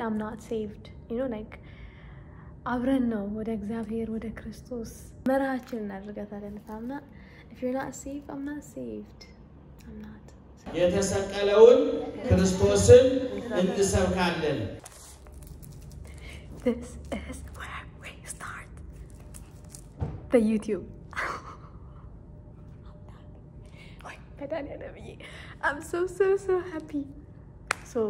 I'm not saved. You know, like አብረን ነው ወደ እግዚአብሔር ወደ ክርስቶስ መራችን እናደርጋታለን ታምና if you're not saved I'm not saved I'm not የተሰቀለውን ክርስቶስን እንሰብካለን This is where we start the YouTube I'm so happy so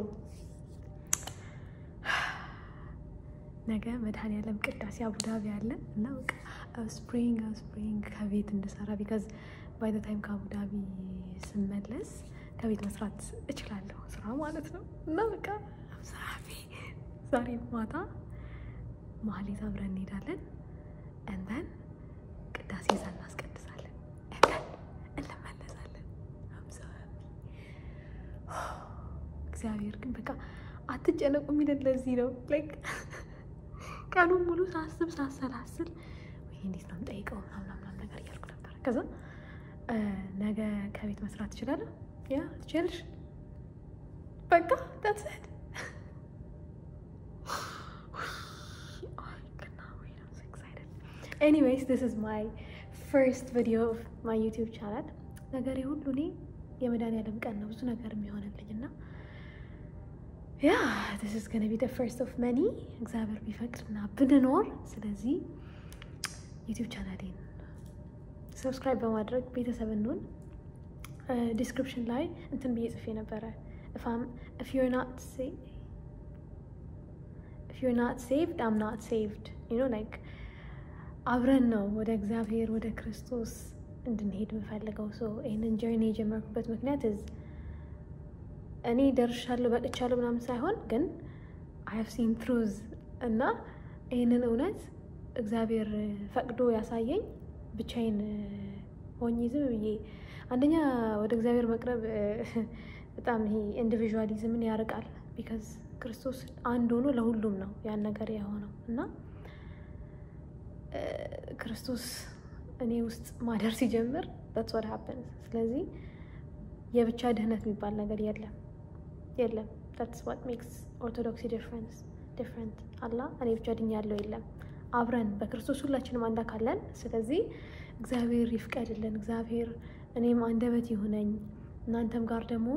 ነገ መድኃኒዓለም ቅዳሴ አቡዳቢ አለ እና በቃ ስፕሪንግ ከቤት እንድሰራ because by the time ከአቡዳቢ ስመለስ ከቤት መስራት እችላለሁ ስራ ማለት ነው እና በቃ ሳፊ ዛሬ ማታ ማህሌት አብረን እንሄዳለን and then ቅዳሴ ይዘን እናስቀድሳለን and then እንመለሳለን I'm so happy እግዚአብሔር ግን በቃ አትጨነቁ የሚለን ለዚህ ነው like ቀኑን ሙሉ ሳሰላስል ወይ እንዴት ነው የምጠይቀው ምናምን ነገር እያልኩ ነበር ከዛ ነገ ከቤት መስራት ትችላለህ ያ ትችላለሽ በቃ that's it I'm so excited anyways this is my first video of my YouTube channel ነገሬ ሁሉ እኔ የመድኃኒዓለም ቀን ነው ብዙ ነገር የሚሆንልኝና Yeah, this is going to be the first of many. እግዚአብሔር ቢፈቅድና ብንኖር ስለዚህ YouTube channel subscribe በማድረግ ቤተሰብ እንሁን description ላይ እንትን ብዬ ጽፌ ነበር if you're not saved I'm not saved you know like አብረን ነው ወደ እግዚአብሔር ወደ ክርስቶስ እንድንሄድ የምፈልገው so ይሄንን journey የጀመርኩበት ምክንያት እኔ ደርሻለሁ በቅቻለሁ ምናምን ሳይሆን ግን I have seen truths እና ይሄንን እውነት እግዚአብሔር ፈቅዶ ያሳየኝ ብቻዬን ሆኜ ዝም ብዬ አንደኛ ወደ እግዚአብሔር መቅረብ በጣም ይሄ ኢንዲቪጁዋሊዝምን ያርቃል because ክርስቶስ አንድ ሆኖ ለሁሉም ነው ያን ነገር የሆነው እና ክርስቶስ እኔ ውስጥ ማደር ሲጀምር that's what happens ስለዚህ የብቻ ድህነት የሚባል ነገር የለም that's what makes orthodoxy different Allah እኔ ብቻ ድኛለሁ የለም አብረን በክርስቶስ ሁላችንም አንድ አካለን ስለዚህ እግዚአብሔር ይፍቀድልን እግዚአብሔር እኔም አንደበት ይሁነኝ እናንተም ጋር ደግሞ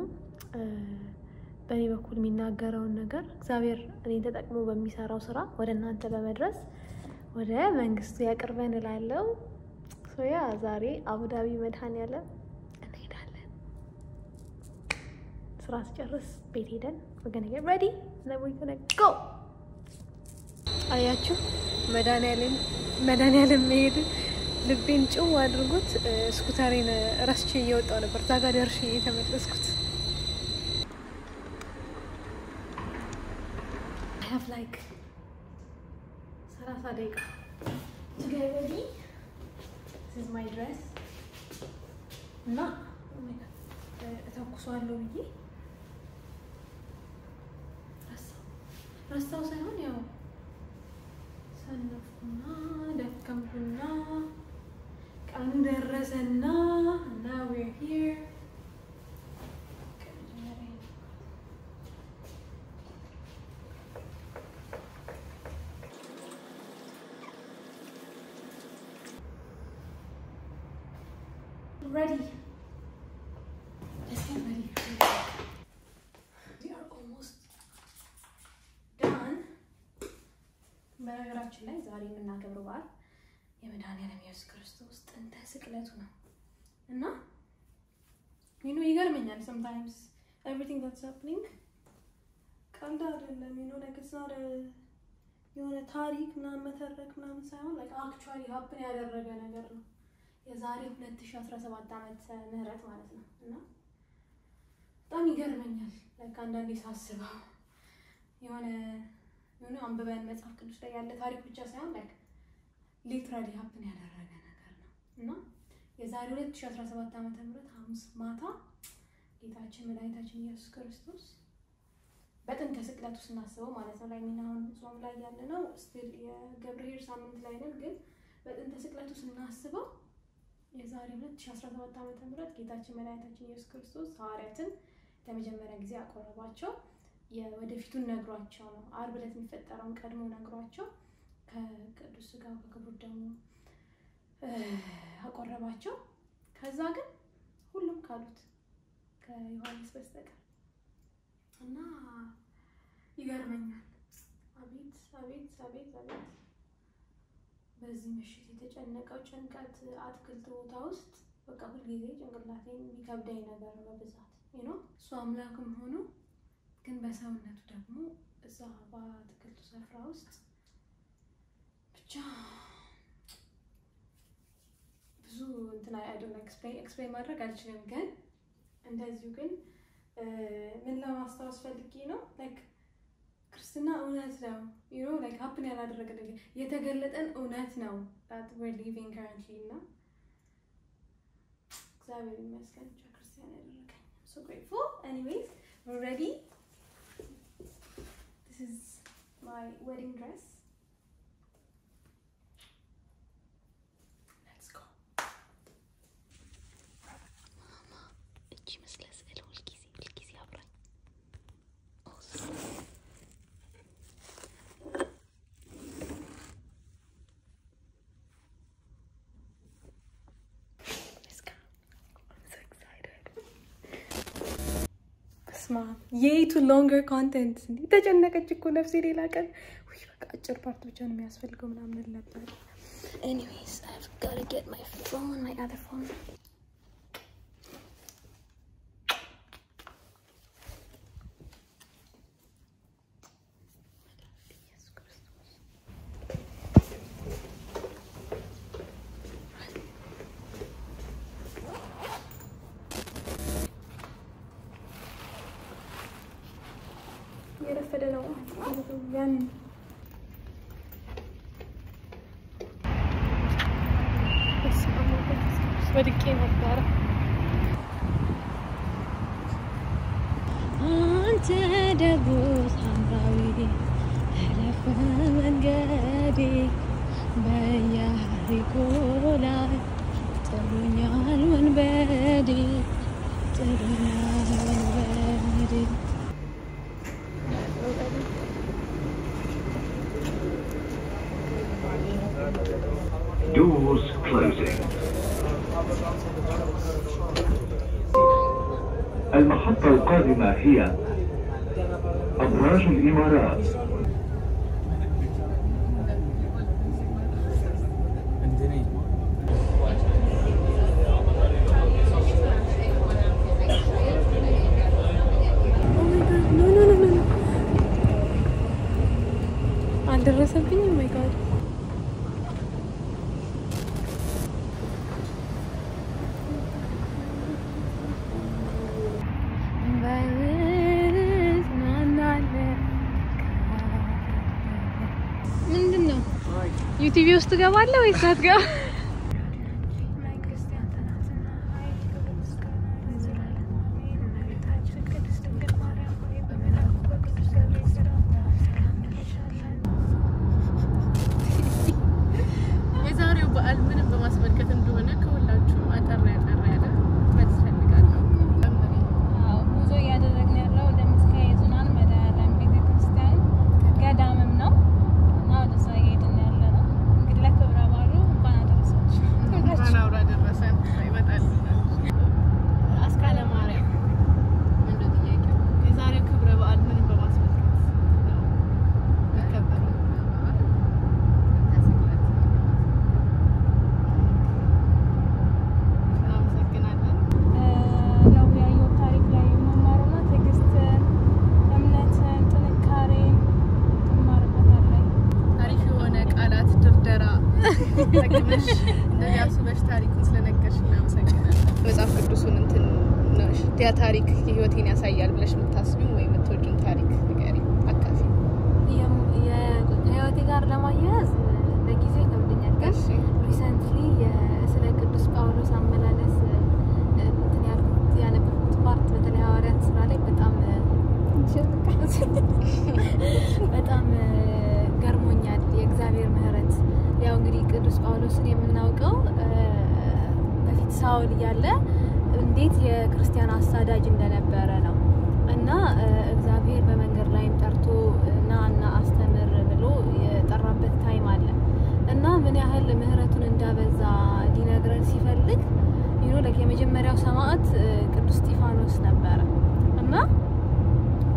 በእኔ በኩል የሚናገረውን ነገር እግዚአብሔር እኔን ተጠቅሞ በሚሰራው ስራ ወደ እናንተ በመድረስ ወደ መንግስቱ ያቀርበን እላለሁ so yeah ዛሬ አቡዳቢ መድኃኒዓለም ስራ ስጨርስ ቤት ሄደን we're gonna get ready and then we're gonna go አያችሁ መድኃኒዓለም መሄድ ልቤን ጭው አድርጎት ስኩተሬን ረስቼ እየወጣሁ ነበር እዛ ጋር ደርሼ የተመለስኩት I have like 30 ደቂቃ to get ready this is my dress እና እተኩሷለሁ ብዬ ረስታው ሳይሆን ያው ሰነፍኩና ደከምኩና ቀኑ ደረሰና now we're here ready let's get ready we are almost done በነገራችን ላይ ዛሬ የምናከብረው በዓል የመድኃኒዓለም ኢየሱስ ክርስቶስ ጥንተ ስቅለቱ ነው እና ይገርመኛል sometimes everything that's happening ቀልድ አይደለም like it's not የሆነ ታሪክ ምናምን መተረክ ምናምን ሳይሆን like actually happen ያደረገ ነገር ነው የዛሬ 2017 ዓመት ምህረት ማለት ነው እና በጣም ይገርመኛል like አንዳንዴ ሳስበው የሆነ አንበበን መጽሐፍ ቅዱስ ላይ ያለ ታሪክ ብቻ ሳይሆን like literally happen ያደረገ ነገር ነው እና የዛሬ 2017 ዓመተ ምህረት ሐሙስ ማታ ጌታችን መድኃኒታችን ኢየሱስ ክርስቶስ በጥንተ ስቅለቱ ስናስበው ማለት ነው ላይ ምናምን ጾም ላይ ያለ ነው ስቲል የገብርኄር ሳምንት ላይ ነን ግን በጥንተ ስቅለቱ ስናስበው የዛሬ 2017 ዓመተ ምህረት ጌታችን መድኃኒታችን ኢየሱስ ክርስቶስ ሐዋርያትን ለመጀመሪያ ጊዜ አቆረባቸው የወደፊቱን ነግሯቸው ነው ዓርብ ዕለት የሚፈጠረውን ቀድሞ ነግሯቸው ከቅዱስ ሥጋው ከክቡር ደሙ አቆረባቸው። ከዛ ግን ሁሉም ካሉት ከዮሐንስ በስተቀር እና ይገርመኛል። አቤት አቤት አቤት አቤት በዚህ ምሽት የተጨነቀው ጭንቀት አትክልት ቦታ ውስጥ በቃ ሁሉ ጊዜ ጭንቅላቴን የሚከብደኝ ነገር ነው በብዛት እሱ አምላክም ሆኖ ግን በሰውነቱ ደግሞ እዛ በአትክልቱ ስፍራ ውስጥ ብቻ ብዙ እንትና አይዶን ኤክስፕሌን ማድረግ አልችልም። ግን እንደዚሁ ግን ምን ለማስታወስ ፈልጌ ነው ላይክ ክርስትና እውነት ነው ላይክ ሀፕን ያላደረገ ነገር የተገለጠን እውነት ነው that we're living currently እና እግዚአብሔር ይመስገን ክርስቲያን ያደረገኝ I'm so grateful. Anyways, we're ready. This is my wedding dress. Let's go. Mama, እቺ መስለስ ሁል ጊዜ አብራኝ Yay to longer content. ተጨነቀች እኮ ነፍሴ ሌላ ቀን ወይ በቃ አጭር ፓርት ብቻ ነው የሚያስፈልገው ምናምን ነበር። Anyways, I've got to get my phone, my other phone. የረፈደ ነው ያን ወድቄ ነበር። አንተ ደጉ ሳምራዊ አለፈ መንገዴ በያሪኮ ላይ ጥሩኛል ወንበዴ ጥሩኛል ወንበዴ Doors closing. المحطة القادمة هي أبراج الإمارات. አልደረሰብኝም። Oh my god. ምንድነው ዩቲዩብ ውስጥ ገባለሁ ወይስ አትገባ? የዛሬው በዓል ምንም በማስመልከት እንደሆነ ከሁላችሁ አጠር ያለ መልስ ፈልጋለሁ። ጉዞ እያደረግን ያለው ወደ ምስካየ ኅዙናን መድኃኔዓለም ቤተክርስቲያን ገዳምም ነው እና ወደዛ እየሄድን ያለ ነው። እንግዲህ ለክብረ በዓሉ እንኳን አደረሳችሁ። እንኳን አብራ ደረሰን። ይመጣል አስካለ ማርያም ምንድን ነው ጥያቄው? የዛሬው ክብረ በዓል ምንም በማስመልከት ነው የሚከበረው? እናመሰግናለን። ነው ያየው ታሪክ ላይ የምንማረውና ትዕግስትን፣ እምነትን፣ ጥንካሬን ትማርበታለህ። አሪፍ የሆነ ቃላት ድርደራ ተጠቅመሽ እንደዚህ አስበሽ ታሪኩን ስለነገርሽ እናመሰግናለን። መጽሐፍ ቅዱሱን እንትን ነሽ ያ ታሪክ ህይወቴን ያሳያል ብለሽ የምታስቢው ወይ የምትወጂውን ታሪክ ንገሪ፣ አካፊ። ከህይወቴ ጋር ለማያያዝ በጊዜ ይከብደኛል፣ ግን ሪሰንትሊ ስለ ቅዱስ ጳውሎስ አመላለስ እንትን ያልኩት ያነበብኩት ፓርት በተለይ ሐዋርያት ስራ ላይ በጣም ገርሞኛል። የእግዚአብሔር ምሕረት ያው እንግዲህ ቅዱስ ጳውሎስን የምናውቀው በፊት ሳውል እያለ እንዴት የክርስቲያን አሳዳጅ እንደነበረ ነው እና እግዚአብሔር በመንገድ ናና አስተምር ብሎ የጠራበት ታይም አለ እና ምን ያህል ምህረቱን እንዳበዛ ሊነግረን ሲፈልግ ለክ የመጀመሪያው ሰማዕት ቅዱስ እስጢፋኖስ ነበር እና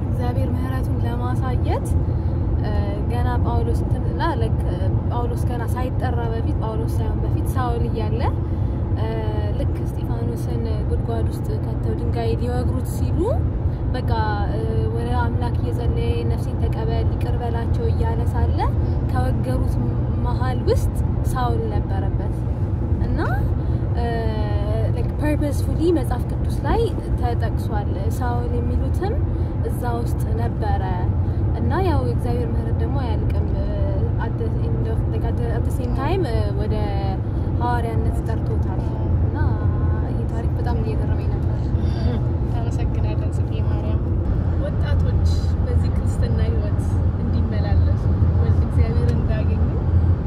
እግዚአብሔር ምህረቱን ለማሳየት ገና ጳውሎስ ገና ሳይጠራ በፊት ጳውሎስ ሳይሆን በፊት ሳውል እያለ ልክ እስጢፋኖስን ጉድጓድ ውስጥ ከተው ድንጋይ ሊወግሩት ሲሉ በቃ ወደ አምላክ እየጸለየ ነፍሴን ተቀበል ይቅር በላቸው እያለ ሳለ ከወገሩት መሃል ውስጥ ሳውል ነበረበት እና purposefully መጽሐፍ ቅዱስ ላይ ተጠቅሷል ሳውል የሚሉትም እዛ ውስጥ ነበረ እና ያው እግዚአብሔር ምህረት ደግሞ አያልቅም at the same time ወደ ሐዋርያነት ጠርቶታል እና ይሄ ታሪክ በጣም እየገረመኝ ነበር። ተመሰግናለሁ ጽጌ ማርያም። ወጣቶች በዚህ ክርስትና ህይወት እንዲመላለሱ ወልድ እግዚአብሔር እንዳገኙ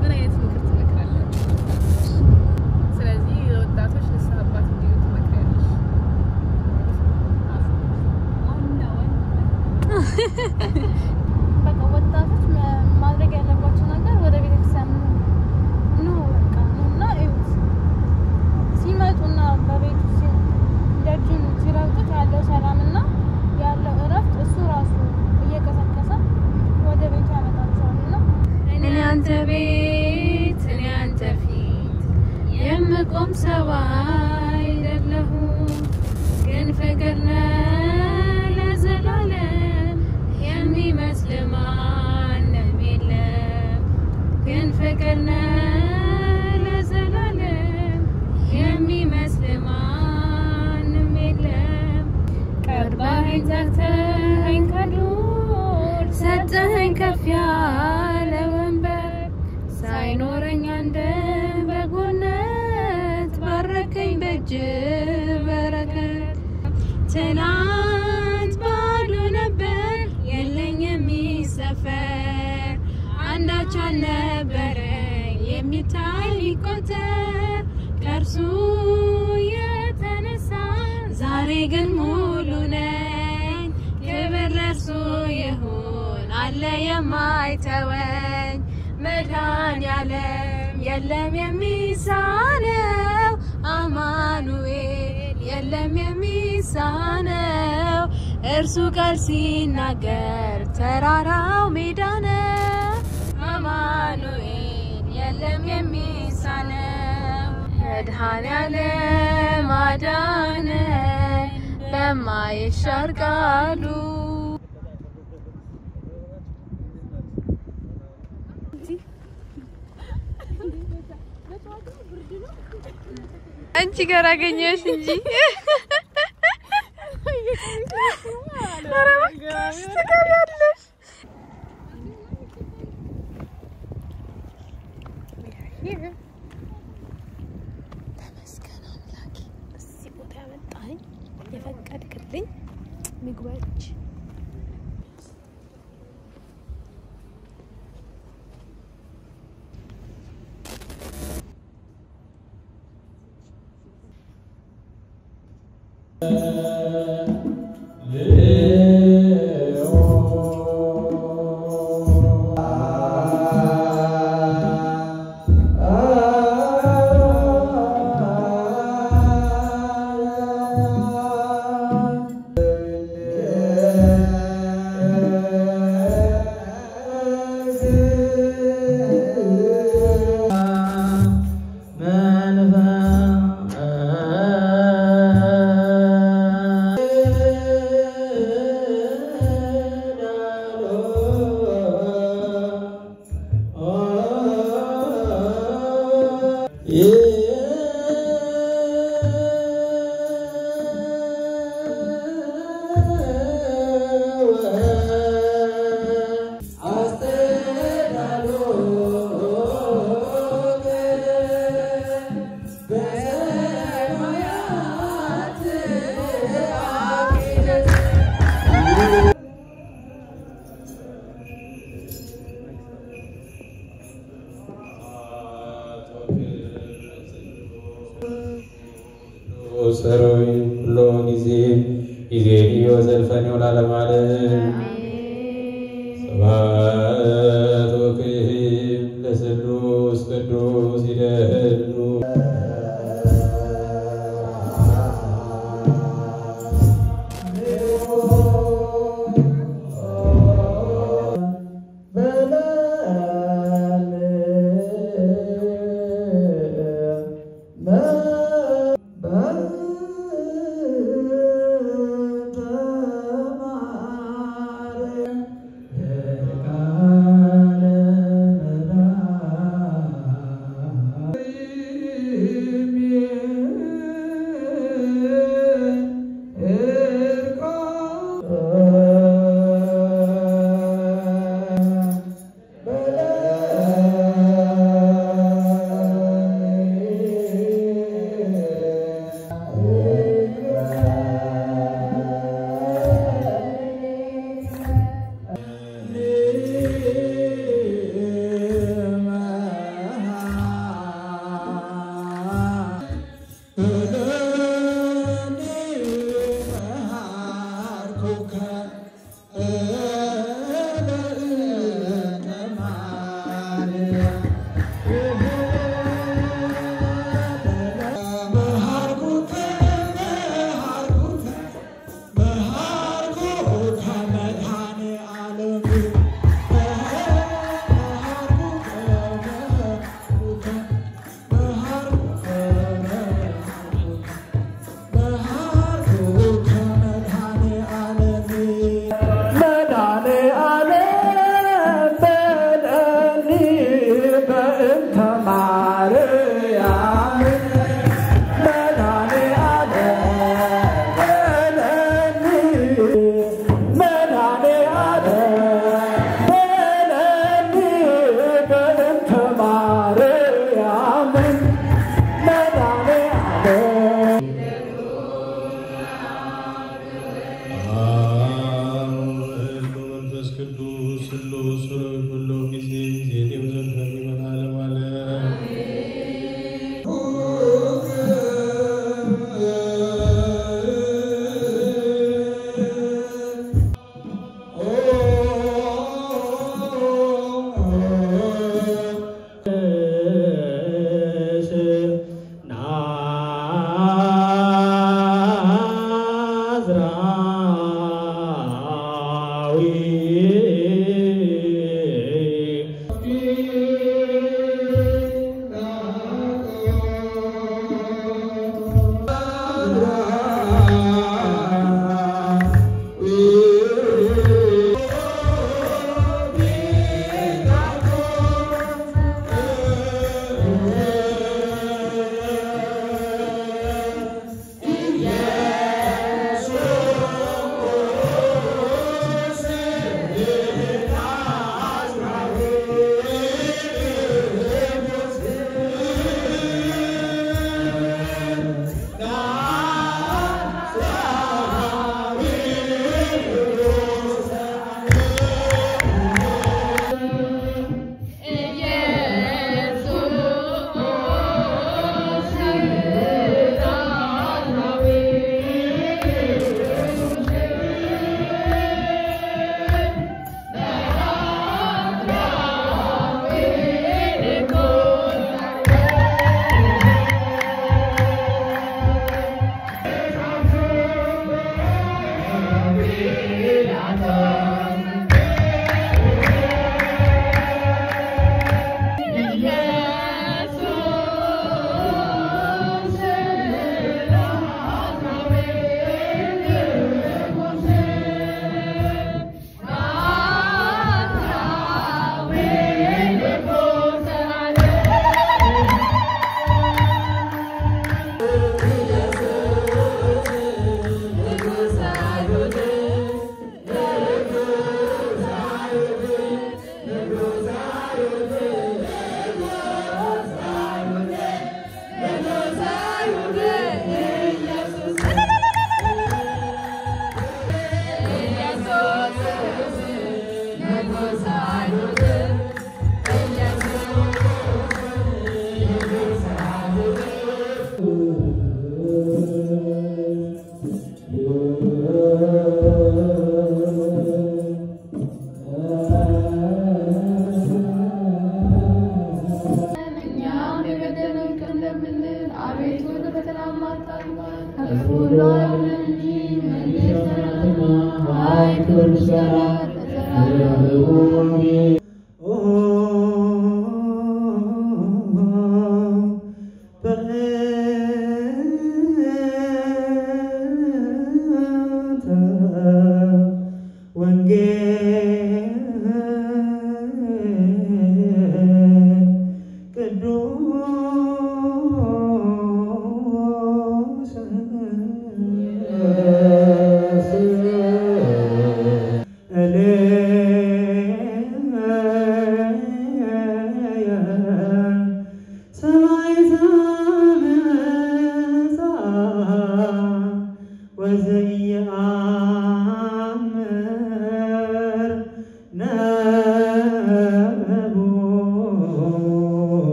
ምን አይነት ምክር ትመክራላችሁ? ስለዚህ ወጣቶች ንስሐ አባት እንዲሆኑ ትመክራለሽ? በቃ ወጣቶች ማድረግ ያለባቸው ነገር ወደ ቤተክርስቲያን ነው በቃ እና ሲመጡና በቤቱ ደጁን ሲረግጡት ያለው ሰላምና ያለው እረፍት እሱ ራሱ እየቀሰቀሰ ወደ ቤቱ ያመጣቸዋልና እኔ አንተ ቤት እኔ አንተ ፊት የምቆም ሰው አይደለሁም ግን ፍቅር ለዘላለም የሚመስል ማንም የለም ግን ፍቅር ለዘላለም የሚመስል ማንም የለም ቀርባኸኝ ዘግተኸኝ ከዱር ሰጠኸኝ ከፍ ያለ ወንበር ሳይኖረኝ አንድም በጎነት ባረከኝ በእጅ በረከት ትናንት ባዶ ነበር የለኝ የሚሰፈር አንዳች አልነበረኝ የሚታይ ሊቆጠር ከእርሱ የተነሳ ዛሬ ግን ሙሉ ነኝ ክብር ለእርሱ ይሁን አለ የማይተወኝ መድኃኔዓለም የለም የሚሳነው አማኑኤል የለም የሚሳነው እርሱ ቃል ሲናገር ተራራው ሜዳ ነው አማኑኤል የለም የሚሳነው መድኃኔዓለም አዳነኝ በማይሻር ቃሉ አንቺ ጋር አገኘሽ እንጂ አራክሽ ትቀሪያለሽ ተመስገን አምላኬ እዚህ ቦታ ያመጣኝ የፈቀድክልኝ ምግቦች ሰሮይ ሎጊዜ ይዜኒ ወዘልፈኒ ወላለም ዓለም ቅዱስ ቅዱስ ይደሉ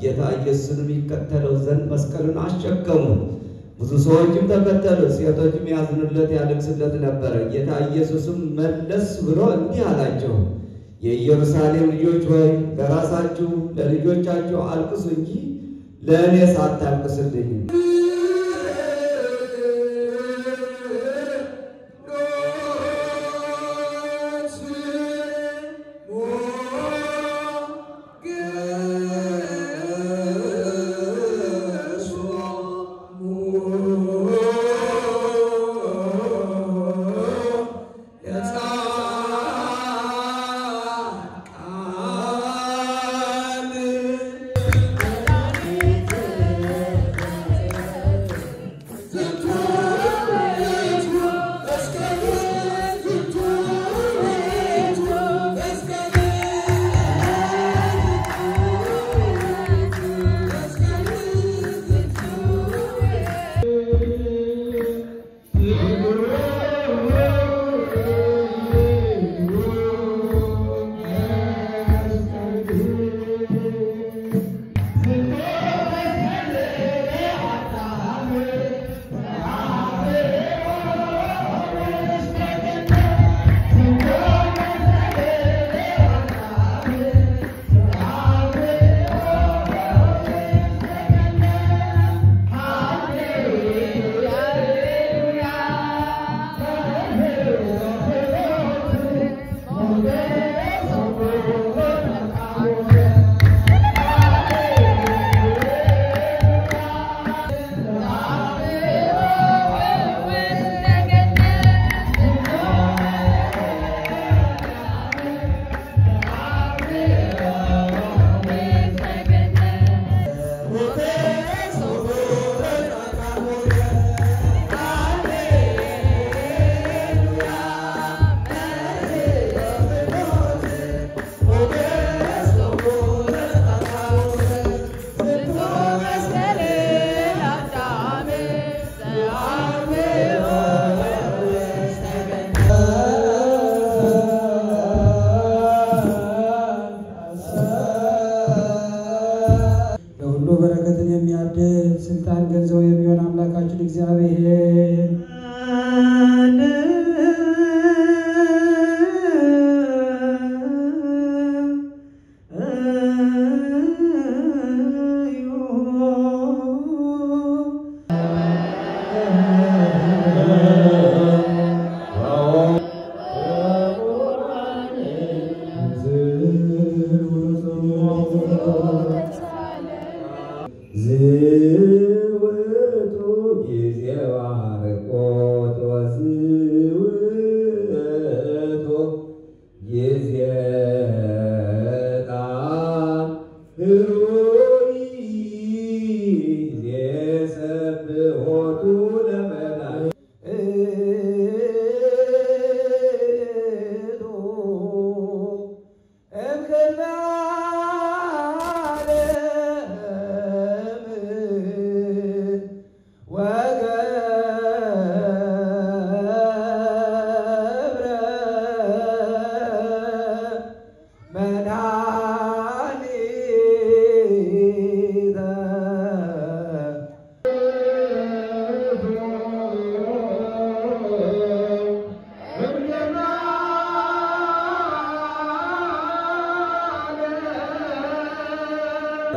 ጌታ ኢየሱስን የሚከተለው ዘንድ መስቀሉን አሸከሙ። ብዙ ሰዎችም ተከተሉ። ሴቶችም ያዝኑለት ያለቅሱለት ነበር። ጌታ ኢየሱስም መለስ ብሎ እንዲህ አላቸው፣ የኢየሩሳሌም ልጆች ሆይ ለራሳችሁ ለልጆቻችሁ አልቅሱ እንጂ ለእኔስ አታልቅሱልኝ።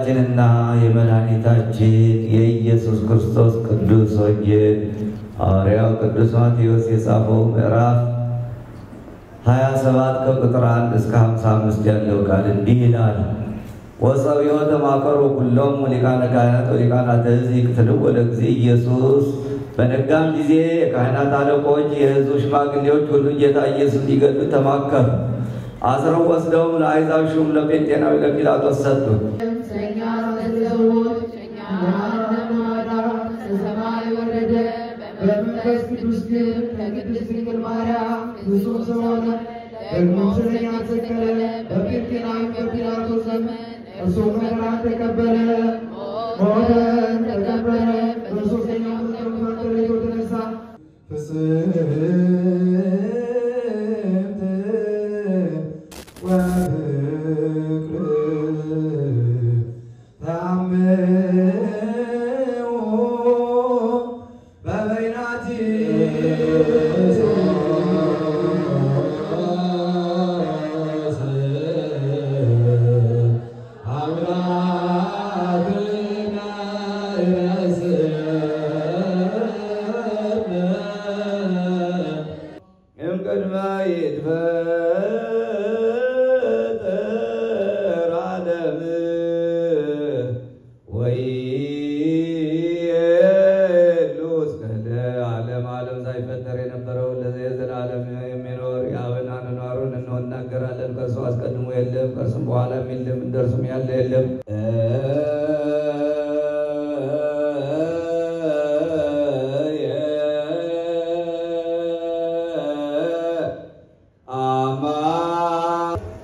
ጀነና የመድኃኒታችን የኢየሱስ ክርስቶስ ቅዱስ ወንጌል ሐዋርያው ቅዱስ ማቴዎስ የጻፈው ምዕራፍ 27 ከቁጥር 1 እስከ 55 ያለው ቃል እንዲህ ይላል። ወሰብዮ ተማከሩ ኩሎም ሊቃነ ካህናት ወሊቃናተ ሕዝብ ይክትሉ ወደ እግዚእ ኢየሱስ። በነጋም ጊዜ የካህናት አለቆች የሕዝቡ ሽማግሌዎች ሁሉ ጌታ ኢየሱስ ሊገድሉ ተማከሩ። አስረው ወስደውም ለአሕዛብ ሹም ለጴንጤናዊ ለጲላጦስ ሰጡት። በመንፈስ ቅዱስ ግን ከቅድስት ድንግል ማርያም ፍጹም ሰው ሆነ። ደግሞ ስለኛ ተሰቀለ። በጴንጤናዊ በጲላጦስ ዘመን እርሱ መከራን ተቀበለ፣ ሞተ፣ ተቀበረ። በሦስተኛው ቀን ከመቃብር ተነሳ።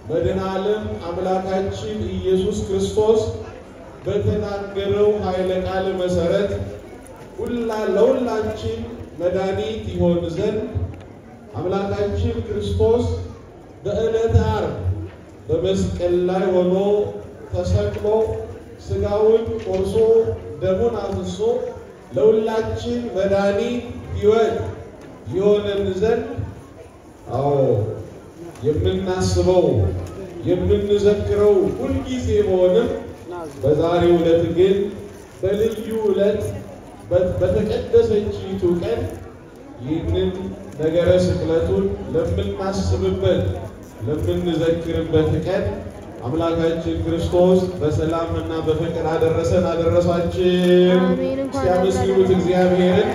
መድኃኔዓለም አምላካችን ኢየሱስ ክርስቶስ በተናገረው ኃይለ ቃል መሰረት ለሁላችን መድኃኒት ይሆን ዘንድ አምላካችን ክርስቶስ በዕለተ ዓርብ በመስቀል ላይ ሆኖ ተሰቅሎ ሥጋውን ቆርሶ ደሙን አፍስሶ ለሁላችን መድኃኒት ሕይወት ይሆነን ዘንድ የምናስበው የምንዘክረው ሁልጊዜ ሆነም በዛሬው ዕለት ግን በልዩ ዕለት በተቀደሰችይቱ ቀን ይህንን ነገረ ስቅለቱን ለምናስብበት ለምንዘክርበት ቀን አምላካችን ክርስቶስ በሰላምና በፍቅር አደረሰን አደረሳችን። ሲያመስግኑት እግዚአብሔርን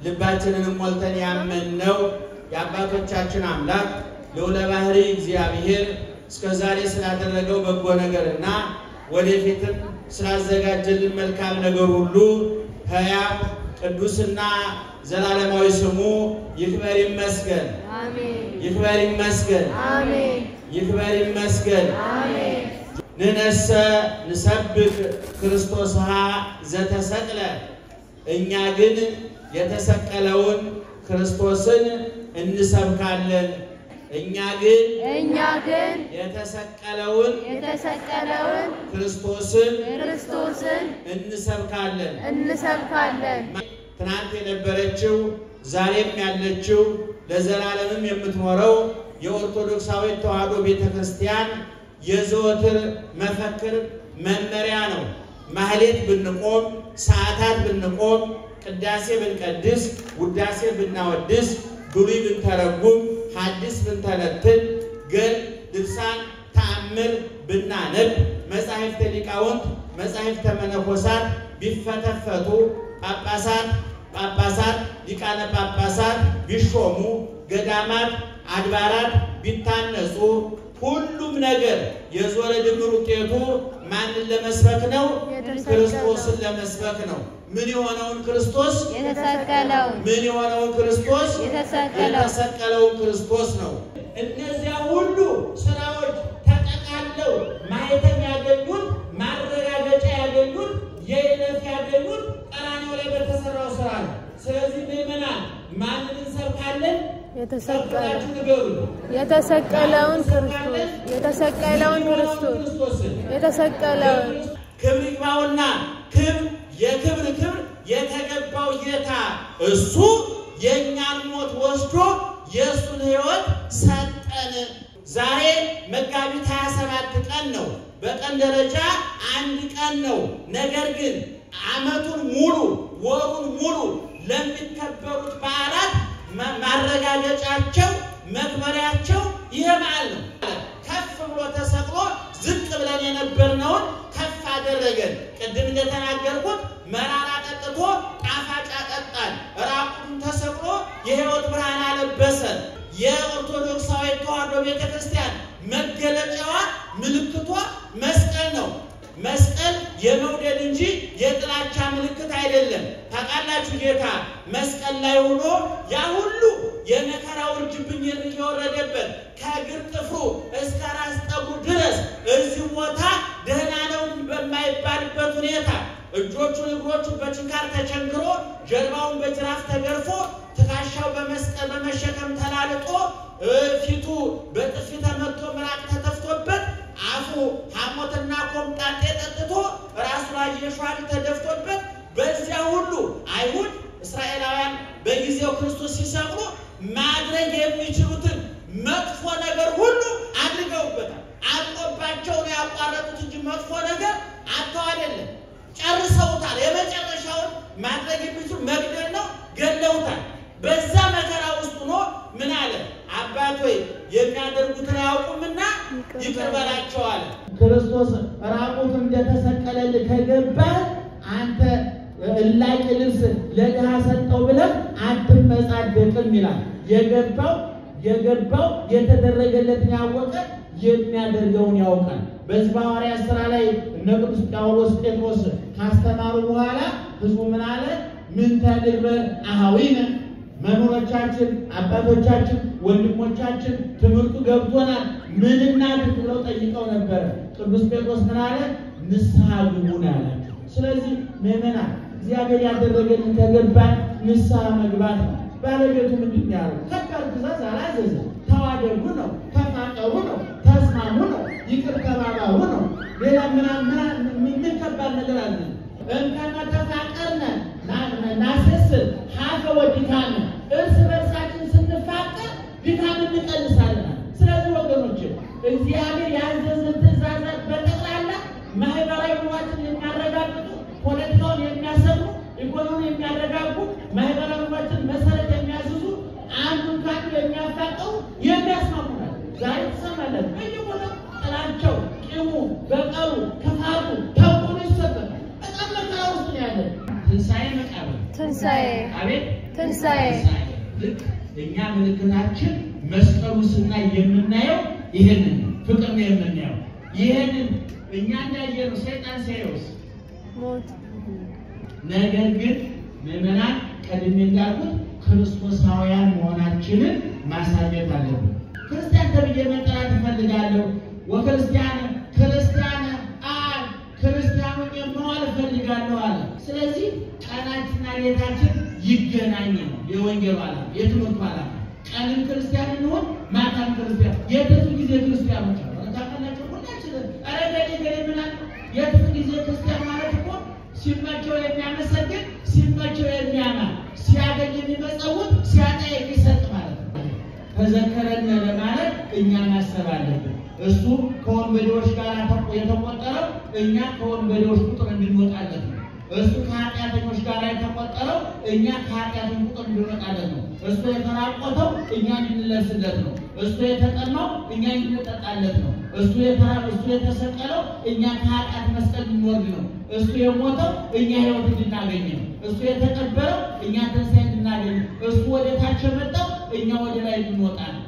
ልባችንን ሞልተን ያመንነው የአባቶቻችን አምላክ ልዑለ ባሕርይ እግዚአብሔር እስከዛሬ ስላደረገው በጎ ነገርና ወደፊትም ስላዘጋጀልን መልካም ነገር ሁሉ ሕያው ቅዱስና ዘላለማዊ ስሙ ይክበር ይመስገን። አሜን። ይክበር ይመስገን። አሜን። ይክበር ይመስገን። አሜን። ንነሰ ንሰብክ ክርስቶስሃ ዘተሰቅለ። እኛ ግን የተሰቀለውን ክርስቶስን እንሰብካለን። እኛ ግን የተሰቀለውን ክርስቶስን እንሰብካለን። ትናንት የነበረችው ዛሬም ያለችው ለዘላለምም የምትኖረው የኦርቶዶክሳዊ ተዋሕዶ ቤተክርስቲያን የዘወትር መፈክር መመሪያ ነው። ማህሌት ብንቆም፣ ሰዓታት ብንቆም፣ ቅዳሴ ብንቀድስ፣ ውዳሴ ብናወድስ፣ ብሉይ ብንተረጉም፣ ሐዲስ ብንተነትን፣ ገድል፣ ድርሳን፣ ተአምር ብናነብ፣ መጻሕፍተ ሊቃውንት፣ መጻሕፍተ መነኮሳት ቢፈተፈቱ፣ ጳጳሳት ሊቃነ ጳጳሳት ቢሾሙ፣ ገዳማት አድባራት ቢታነጹ፣ ሁሉም ነገር የዞረ ድምር ውጤቱ ማንን ለመስበክ ነው? ክርስቶስን ለመስበክ ነው። ምን የሆነውን ክርስቶስ? የተሰቀለውን። ምን የሆነውን ክርስቶስ? የተሰቀለውን ክርስቶስ ነው። እነዚያ ሁሉ ስራዎች ተጠቃለው ማየተም ያገኙት፣ ማረጋገጫ ያገኙት፣ የዕለት ያገኙት ቀራንዮ ላይ በተሰራው ስራ ነው። ስለዚህ ምእመናን ማንን እንሰብካለን? የተሰቀለውን ክርስቶስ የተሰቀለውን ክብር ይግባውና የክብር የተገባው ጌታ እሱ የእኛን ሞት ወስዶ የእሱን ሕይወት ሰጠን። ዛሬ መጋቢት 27 ቀን ነው። በቀን ደረጃ አንድ ቀን ነው። ነገር ግን ዓመቱን ሙሉ ወሩን ሙሉ ለሚከበሩት በዓላት ማረጋገጫቸው መክበሪያቸው ይሄ በዓል ነው። ከፍ ብሎ ተሰቅሎ ዝቅ ብለን የነበርነውን ከፍ አደረገን። ቅድም እንደተናገርኩት መራራ ጠጥቶ ጣፋጭ አጠጣን። ራቁቱን ተሰቅሎ የሕይወት ብርሃን አለበሰን። የኦርቶዶክሳዊ ተዋሕዶ ቤተክርስቲያን መገለጫዋ ምልክቷ መስቀል ነው። መስቀል የመውደድ እንጂ የጥላቻ ምልክት አይደለም። ታውቃላችሁ ጌታ መስቀል ላይ ሆኖ ያ ሁሉ የመከራው እርጅብኝ እየወረደበት ከእግር ጥፍሩ እስከ ራስ ጠጉሩ ድረስ እዚህ ቦታ ደህና ነው በማይባልበት ሁኔታ እጆቹን እግሮቹን በችንካር ተቸንክሮ ጀርባውን በጅራፍ ተገርፎ ትከሻው በመስቀል በመሸከም ተላልጦ ፊቱ በጥፊ ተመቶ ምራቅ ተተፍቶበት አፉ ሐሞትና ኮምጣጤ ጠጥቶ ራሱ ላይ የሸዋል ተደፍቶበት በዚያ ሁሉ አይሁድ እስራኤላውያን በጊዜው ክርስቶስ ሲሰቅሉ ማድረግ የሚችሉትን መጥፎ ነገር ሁሉ አድርገውበታል። አቆባቸው ነው ያቋረጡት እንጂ መጥፎ ነገር አጥተው አይደለም፣ ጨርሰውታል። የመጨረሻውን ማድረግ የሚችሉ መግደል ነው፣ ገለውታል። በዛ መከራ ውስጥ ሆኖ ምን አለ? አባት ሆይ የሚያደርጉትን አያውቁምና ይቅር በላቸው አለ። ክርስቶስ ራቁቱን እንደተሰቀለልህ ከገባህ አንተ እላቂ ልብስ ለድሃ ሰጠው ብለህ አትመጻደቅም ይላል። የገባው የተደረገለትን ያወቀ የሚያደርገውን ያውቃል። በዚህ በሐዋርያት ሥራ ላይ እነ ቅዱስ ጳውሎስ ጴጥሮስ ካስተማሩ በኋላ ሕዝቡ ምን አለ? ምን ተንግበር አኀዊነ፣ መምህሮቻችን፣ አባቶቻችን፣ ወንድሞቻችን ትምህርቱ ገብቶናል፣ ምን እናድርግ ብለው ጠይቀው ነበር። ቅዱስ ጴጥሮስ ምን አለ? ንስሐ ግቡ ነው ያላቸው። ስለዚህ ምእመናን እግዚአብሔር ያደረገልን ከገባን ንስሐ መግባት ነው። ባለቤቱ ምንድን ነው ያለው? ከባድ ትእዛዝ አላዘዘም። ተዋደዱ ነው፣ ተፋቀሩ ነው፣ ተስማሙ ነው፣ ይቅር ተባባሉ ነው። ሌላ ምን ከባድ ነገር አለ? እንከመ ተፋቀርነ ናሴስል ሀፈ ወድካመ፣ እርስ በርሳችን ስንፋቀር ድካም እንቀንሳለን። ስለዚህ ወገኖች እግዚአብሔር ያዘዘን ትእዛዛት በጠቅላላ ማህበራዊ ኑሯችን የሚያረጋግጡ፣ ፖለቲካውን የሚያሰሩ፣ ኢኮኖሚውን የሚያረጋጉ፣ ማህበራዊ ኑሯችን መሰረት የሚያስዙ፣ አንዱን ከአንዱ የሚያፋቀሩ የሚያስማሙ ናቸው። ዛሬ ትሰማለን በየቦታው ጥላቸው፣ ቂሙ፣ በቀሉ፣ ክፋቱ፣ ተንኮሉ ይሰበካል። በጣም መከራ ውስጥ ነው ያለን። ትንሣኤ መቃብር፣ ትንሣኤ አቤት፣ ትንሣኤ ልክ እኛ ምልክታችን መስቀሉ ስናይ የምናየው ይሄንን ፍቅር ነው የምናየው። ይሄንን እኛ እንዳየነው ሰይጣን ሲያየውስ ሞት። ነገር ግን ምእመናን ቀድሜ እንዳልኩት ክርስቶሳውያን መሆናችንን ማሳየት አለብን። ክርስቲያን ተብዬ መጠራት እፈልጋለሁ። ወክርስቲያን ክርስቲያን አብ ክርስቲያኑ መሆን እፈልጋለሁ አለ። ስለዚህ ቀናችንና ሌታችን ይገናኝ ነው የወንጌሉ ዓላማ፣ የትምህርቱ ዓላማ። ቀንም ክርስቲያን እንሆን፣ ማታም ክርስቲያን። የትርፍ ጊዜ ክርስቲያኖች አሉ። ታውቃላችሁ ሁላችንም ገሌ ምናምን የትርፍ ጊዜ ክርስቲያን ማለት እኮ ሲመቸው የሚያመሰግን፣ ሲመቸው የሚያማ፣ ሲያገኝ የሚመጸውት፣ ሲያጣ የሚሰጥ ማለት ነው። ተዘከረነ ለማለት እሱ ከወንበዴዎች ጋር የተቆጠረው እኛ ከወንበዴዎች ቁጥር እንድንወጣለት ነው። እሱ ከኃጢአተኞች ጋር የተቆጠረው እኛ ከኃጢአተኞች ቁጥር እንድንወጣለት ነው። እሱ የተራቆተው እኛ እንድንለብስለት ነው። እሱ የተጠማው እኛ እንድንጠጣለት ነው። እሱ የተሰቀለው እኛ ከኃጢአት መስቀል እንድንወርድ ነው። እሱ የሞተው እኛ ሕይወት እንድናገኝ ነው። እሱ የተቀበረው እኛ ትንሣኤ እንድናገኝ ነው። እሱ ወደ ታች የመጣው እኛ ወደ ላይ እንድንወጣ ነው።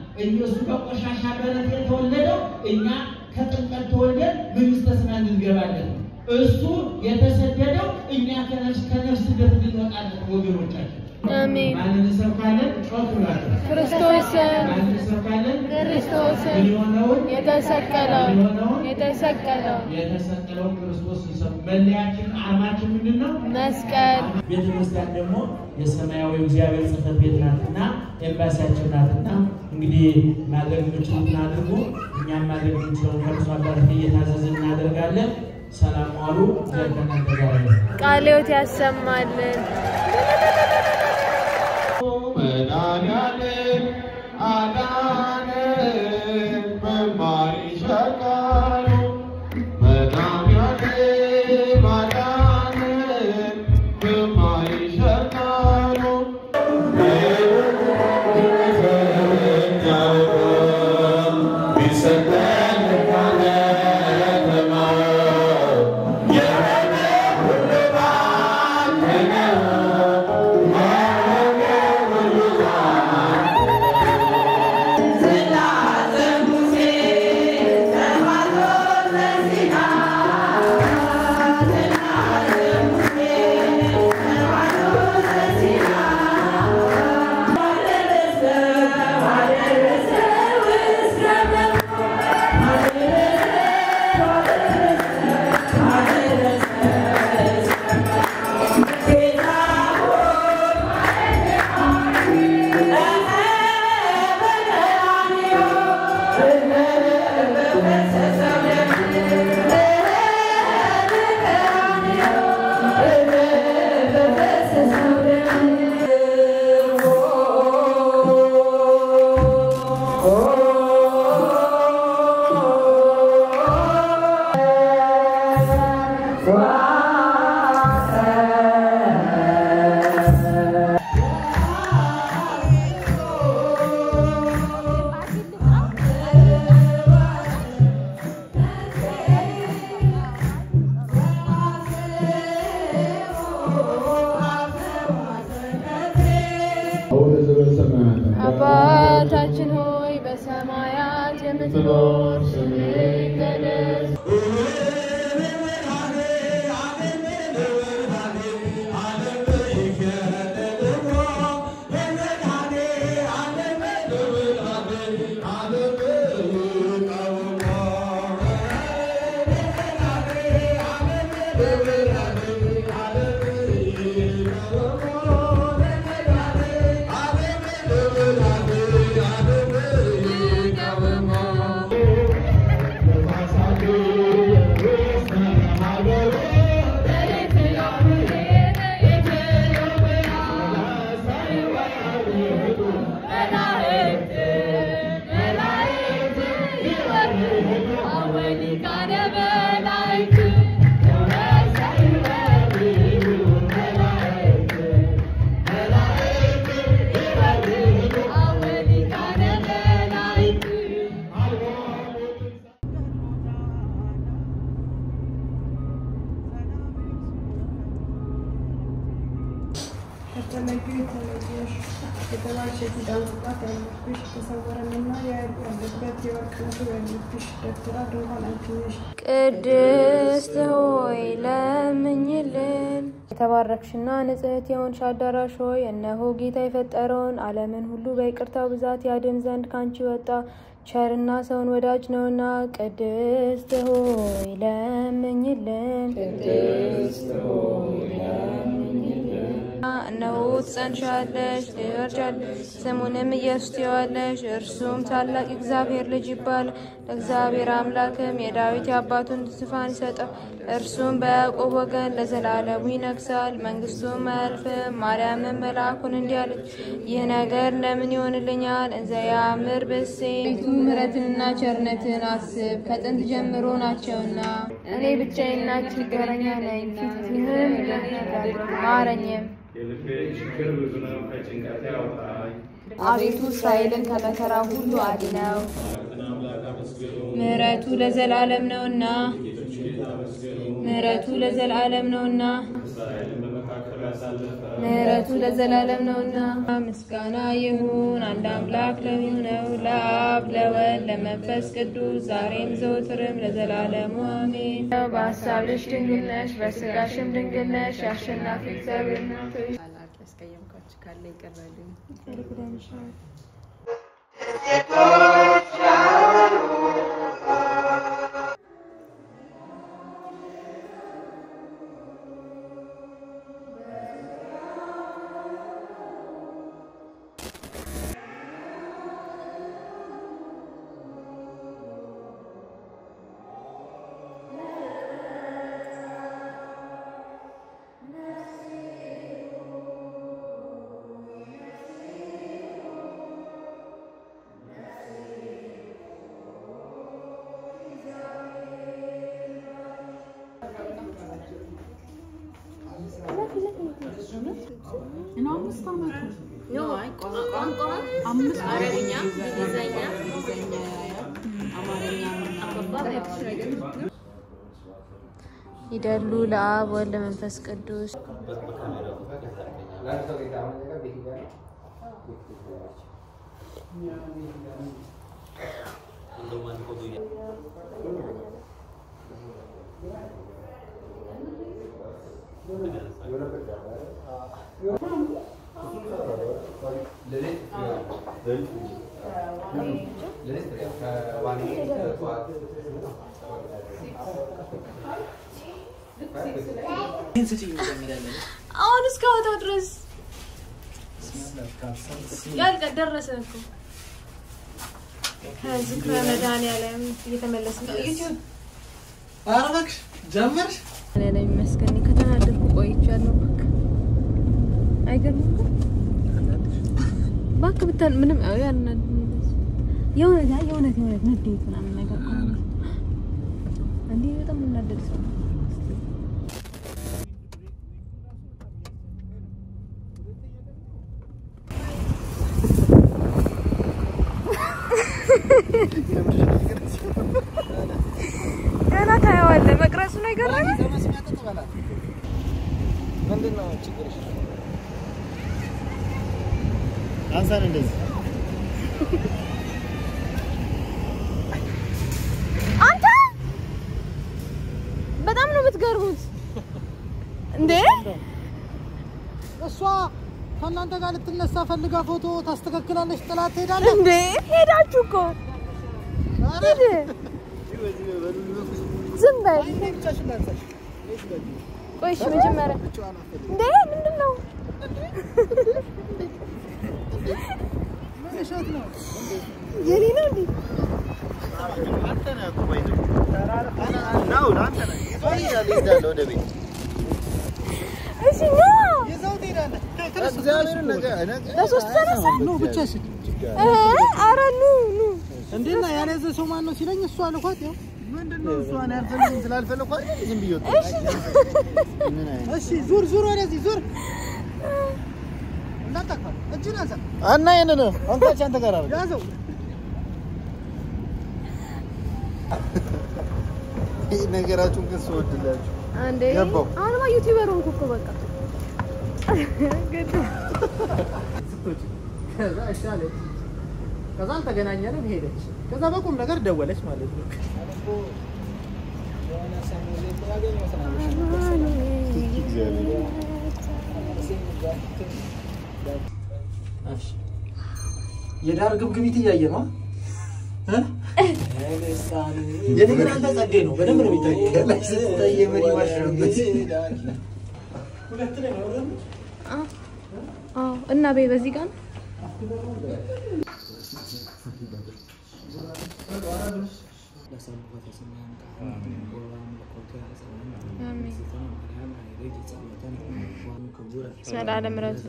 እሱ በቆሻሻ በረት የተወለደው እኛ ከጥምቀት ተወልደን መንግሥተ ሰማይ እንድንገባለን ነው። እሱ የተሰደደው እኛ ከነፍስ ስደት እንድንወጣለን ወገኖቻችን። አሜን። ማንን እንሰብካለን? ጮክ ብላችሁ ክርስቶስን ማንን እንሰብካለን? ክርስቶስን የተሰቀለው ክርስቶስ እንሰብ። መለያችን አርማችን ምንድን ነው? መስቀል። ቤተክርስቲያን ደግሞ የሰማያዊ እግዚአብሔር ጽሕፈት ቤት ናትና ኤምባሲያችን ናትና እንግዲህ ማድረግ የምችሉትን አድርጉ። እኛም ማድረግ የምንችለውን ከእርሱ አባላት እየታዘዝን እናደርጋለን። ሰላም ዋሉ። ከእናንተ ጋር ቃለ ሕይወት ያሰማልን። መድኃኒዓለም አዳነን በማይሻቃሉ መድኃኒዓለም አዳነን በማይሻቃሉ አባታችን ሆይ በሰማያት የምትኖር ስምህ ይቀደስ ቅድስት ሆይ ለምኝልን። የተባረክሽና ንጽሕት የሆንሽ አዳራሽ ሆይ እነሆ ጌታ የፈጠረውን ዓለምን ሁሉ በይቅርታው ብዛት ያድን ዘንድ ካንቺ ወጣ። ቸርና ሰውን ወዳጅ ነውና ቅድስት ሆይ ለምኝልን። እነሆ ትጸንሻለሽ ትወልጃለሽ ስሙንም ኢየሱስ ትይዋለሽ እርሱም ታላቅ እግዚአብሔር ልጅ ይባላል ለእግዚአብሔር አምላክም የዳዊት የአባቱን ዙፋን ይሰጣል እርሱም በያዕቆብ ወገን ለዘላለሙ ይነግሣል መንግስቱም አያልፍም ማርያምም መልአኩን እንዲህ አለች ይህ ነገር እንደምን ይሆንልኛል እንዘ ያምር ብእሴ ምሕረትንና ቸርነትን አስብ ከጥንት ጀምሮ ናቸውና እኔ ብቻዬንና ችግረኛ ነኝ ፊትህም ማረኝም አቤቱ እስራኤልን ከመከራ ሁሉ አድነው ምሕረቱ ለዘላለም ነውና ምሕረቱ ለዘላለም ነውና ምሕረቱ ለዘላለም ነውና ምስጋና ይሁን አንድ አምላክ ለሚሆነው ለአብ ለወልድ ለመንፈስ ቅዱስ ዛሬም ዘወትርም ለዘላለሙ አሜን በሐሳብሽ ድንግል ነሽ በሥጋሽም ድንግል ነሽ አሸናፊ እግዚአብሔር ናት ያስቀየምኳችሁ ካለ ይቅር በሉኝ ይደሉ ለአብ ወልድ ለመንፈስ ቅዱስ አሁን እስካወጣው ድረስ ያልቀደረሰ እኮ ከዝክረ መድኃኒዓለም እየተመለስን ነው ዩቲዩብ አረጋግሽ ጀመርሽ እኔ ላይ መስከኒ ከተናደድኩ ቆይቻለሁ አይገርምም ባክ ብታል ምንም ያልናድ የሆነ ንዴት ምናምን ነገር እንዴ በጣም እናደድ ሰው ገና ታየዋለህ መቅረጹ ነው ይገርማል ምንድነው ችግርሽ አንሳን እንደዚህ አንተ በጣም ነው የምትገርሙት እንዴ እሷ ከእናንተ ጋር ልትነሳ ፈልጋ ፎቶ ታስተካክላለች ጥላት ትሄዳለች እንዴ ሄዳችሁ እኮ ሄደ ዝም በል ቆይሽ መጀመሪያ እንዴ ምንድነው እሸት ነው የኔ ነው እንዴ አንተ ነህ እኮ ወይ ነው አንተ ነህ ይሄዳል ወደ ቤት እሺ ነው ይዘው ትሄዳለህ እግዚአብሔር ነገ ለሶስት ተነሳ ነው ብቻሽን ኧረ ኑ እንዴና ያለዘ ሰው ማን ነው ሲለኝ እሷ አልኳት ያው ምንድነው እሷን ያልፈልግም ስላልፈለኳት ዝም ብዬ እሺ ዙር ወደዚህ ዙር እንዳታካ እጅን አንሳ እና የነነ አንታች አንተ ጋር አረ ያዘው ይሄ ነገራችሁን ግን ሰወድላችሁ አንዴ አሁንማ ዩቲዩበር ሆንኩ እኮ በቃ ከዛ እሻለች ከዛ ተገናኘን ሄደች ከዛ በቁም ነገር ደወለች ማለት ነው የዳር ግብግቢት እያየ ነው የኔ አንተ ጸዴ ነው በደንብ ነው የሚታየው ላይ ስትታየ ምን ይዋሽበት ሁለት ላይ ነው እና በዚህ ጋር سلام مرات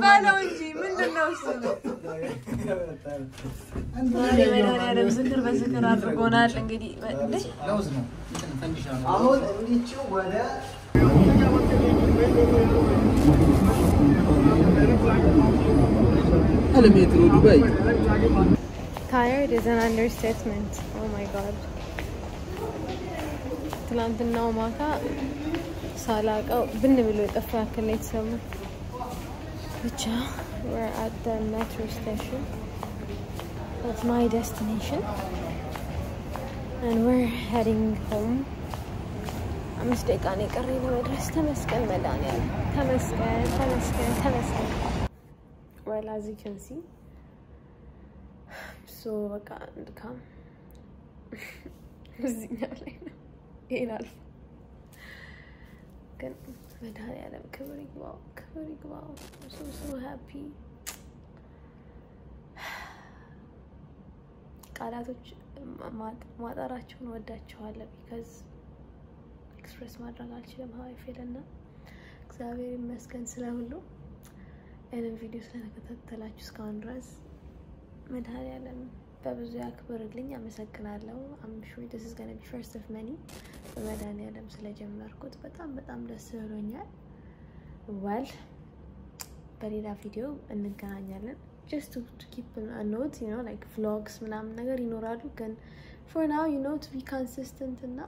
ባለው እንጂ ምንድነው እሱ አንተ ዝክር በዝክር አድርጎናል እንግዲህ ለውዝ ነው አሁን እንዲችው ወደ አለሜትሮ ዱባይ tired is an understatement oh my god ትላንትናው ማታ ሳላቀው ብን ብሎ የጠፋ ያክል ነው የተሰማው ብቻ we're at the metro station that's my destination and we're heading home አምስት ደቂቃ ነው የቀረኝ ለመድረስ ተመስገን መድኃኒዓለም ተመስገን well as you can see so በቃ እንድካም እዚህኛው ላይ ነው ይላል ግን መድኃኒዓለም ክብር ይግባው I'm so happy ቃላቶች ማጣራቸውን ወዳቸዋለሁ because express ማድረግ አልችልም how I feel እና እግዚአብሔር ይመስገን ስለሁሉ እኔን ቪዲዮ ስለተከታተላችሁ እስካሁን ድረስ መድኃኒዓለም በብዙ ያክብርልኝ አመሰግናለሁ I'm sure this is going to be first of many በመድኃኒዓለም ስለጀመርኩት በጣም ደስ ብሎኛል well በሌላ ቪዲዮ እንገናኛለን just to keep a note you know like vlogs ምናምን ነገር ይኖራሉ ግን for now you know to be consistent እና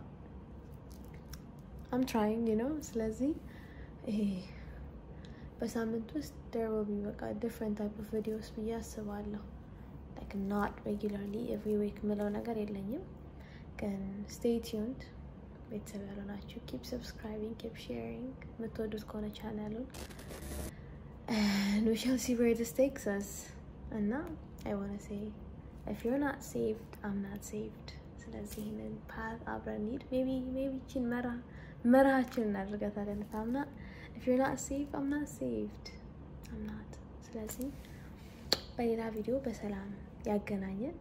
I'm trying you know ስለዚህ በሳምንት ውስጥ there will be like a different type of videos ብዬ አስባለሁ like not regularly every week ምለው ነገር የለኝም ግን stay tuned ቤተሰብ ያሉናችሁ keep subscribing keep sharing የምትወዱት ከሆነ ቻናሉን and we shall see where this takes us and now I want to say if you're not saved I'm not saved ስለዚህ ይሄንን path አብረን እንሂድ maybe ቺን መራችን እናድርጋታለን if you're not saved I'm not saved I'm not ስለዚህ በሌላ ቪዲዮ በሰላም ያገናኘን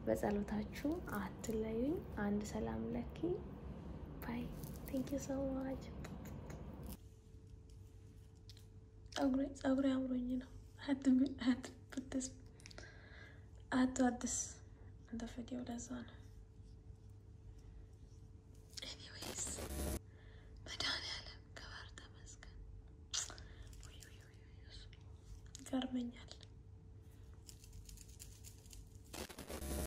በጸሎታችሁ አትለዩኝ አንድ ሰላም ለኪ bye thank you so much ጸጉሬ አምሮኝ ነው put this አትወድስ እንደ ቪዲዮ ለዛ ነው anyways መድኃኒዓለም ክብር ተመስገን ገርመኛል